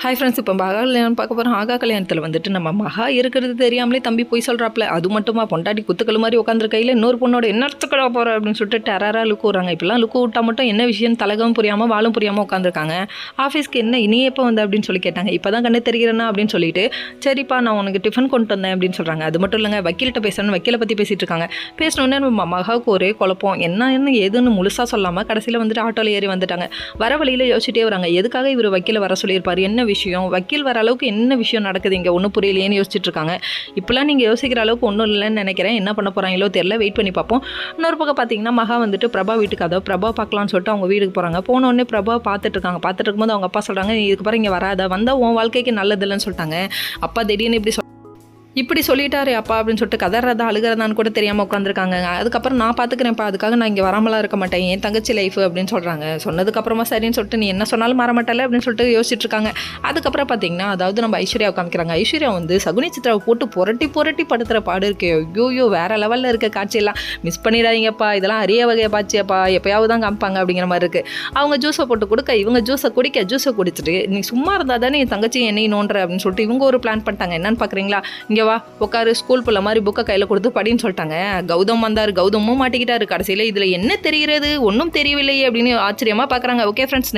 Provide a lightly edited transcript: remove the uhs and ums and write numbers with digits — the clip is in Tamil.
ஹாய் ஃப்ரெண்ட்ஸ், இப்போ மகா கல்யாணம் பார்க்க போகிறோம். ஆகா கல்யாணத்தில் வந்துட்டு நம்ம மகா இருக்கிறது தெரியாமலே தம்பி போய் சொல்கிறாப்புல. அது மட்டுமா பொண்டாட்டி குத்துக்கள் மாதிரி உட்காந்துரு கையில் இன்னொரு பொண்ணோட என்னத்துக்கடா போகிற அப்படின்னு சொல்லிட்டு டெரராக லுக்கு விட்றாங்க. இப்போலாம் லுக்கு விட்டா மட்டும் என்ன விஷயம் தலகம் புரியாமல் வாழும் புரியாமல் உட்காந்துருக்காங்க. ஆஃபீஸ்க்கு என்ன இனி எப்போ வந்து அப்படின்னு சொல்லி கேட்டாங்க. இப்போ தான் கண்ணு தெரிகிறேன்னா அப்படின்னு சொல்லிட்டு சரிப்பா நான் உனக்கு டிஃபன் கொண்டு வந்தேன் அப்படின்னு சொல்கிறாங்க. அது மட்டும் இல்லைங்க, வக்கீல்கிட்ட பேசணும்னு வக்கீலை பற்றி பேசிகிட்டு இருக்காங்க. பேசினோடனே நம்ம மகாவுக்கு ஒரே குழப்பம், என்ன ஏதுன்னு முழுசாக சொல்லாமல் கடைசியில் வந்துட்டு ஆட்டோவில் ஏறி வந்துட்டாங்க. வர வழியில் யோசிச்சுட்டே வராங்க, எதுக்காக இவர் வக்கீலை வர சொல்லியிருப்பார், என்ன விஷயம், வக்கீல் வர அளவுக்கு என்ன விஷயம் நடக்குது இங்கே ஒன்றும் புரியலையேன்னு யோசிச்சுட்டு இருக்காங்க. இப்போலாம் நீங்கள் யோசிக்கிற அளவுக்கு ஒன்றும் இல்லைன்னு நினைக்கிறேன். என்ன பண்ண போகிறாங்களோ தெரியல, வெயிட் பண்ணி பார்ப்போம். இன்னொரு பக்கம் பார்த்தீங்கன்னா மகா வந்துட்டு பிரபா வீட்டுக்கு, அதாவது பிரபா பார்க்கலான்னு சொல்லிட்டு அவங்க வீட்டுக்கு போகிறாங்க. போனோடனே பிரபா பார்த்துட்டு இருக்காங்க. பார்த்துட்டு இருக்கும்போது அவங்க அப்பா சொல்கிறாங்க, இதுக்கு பிறகு இங்கே வராத, வந்தால் உன் வாழ்க்கைக்கு நல்லது இல்லைன்னு சொல்லிட்டாங்க. அப்பா திடீர்னு இப்படி சொல்லிட்டாரு அப்பா அப்படின்னு சொல்லிட்டு கதறதா அழுகிறதான்னு கூட தெரியாமல் உட்காந்துருக்காங்க. அதுக்கப்புறம் நான் பார்த்துக்கிறேன்ப்பா, அதுக்காக நான் இங்கே வராமலாம் இருக்க மாட்டேன், என் தங்கச்சி லைஃப் அப்படின்னு சொல்கிறாங்க. சொன்னதுக்கப்புறமா சரின்னு சொல்லிட்டு நீ என்ன சொன்னாலும் மாற மாட்டல அப்படின்னு சொல்லிட்டு யோசிச்சுட்டு இருக்காங்க. அதுக்கப்புறம் பார்த்தீங்கன்னா அதாவது நம்ம ஐஸ்வர்யாவை காமிக்கிறாங்க. ஐஸ்வர்யா வந்து சகுனி சித்ராவை போட்டு புரட்டி படுத்துகிற பாடு இருக்கு. ஐயோ வேறு லெவலில் இருக்க காட்சியெல்லாம் மிஸ் பண்ணிடாதீங்கப்பா, இதெல்லாம் அரிய வகையை பாச்சியப்பா, எப்போயாவது தான் காமிப்பாங்க அப்படிங்கிற மாதிரி இருக்குது. அவங்க ஜூஸை போட்டு கொடுக்க இவங்க ஜூஸை குடிச்சிட்டு நீ சும்மா இருந்தால் தானே என் தங்கச்சி என்னை நோண்டுற அப்படின்னு சொல்லிட்டு இவங்க ஒரு பிளான் பண்ணிட்டாங்க. என்னன்னு பார்க்குறீங்களா, இங்கே வா உட்காரு, ஸ்கூல் பிள்ளை மாதிரி புக்கை கையில் கொடுத்து படின்னு சொல்லிட்டாங்க. கௌதம் வந்தார், கௌதமும் மாட்டிக்கிட்டாரு. கடைசியில் இதில் என்ன தெரிகிறது, ஒன்றும் தெரியவில்லையே அப்படின்னு ஆச்சரியமாக பார்க்குறாங்க. Okay friends.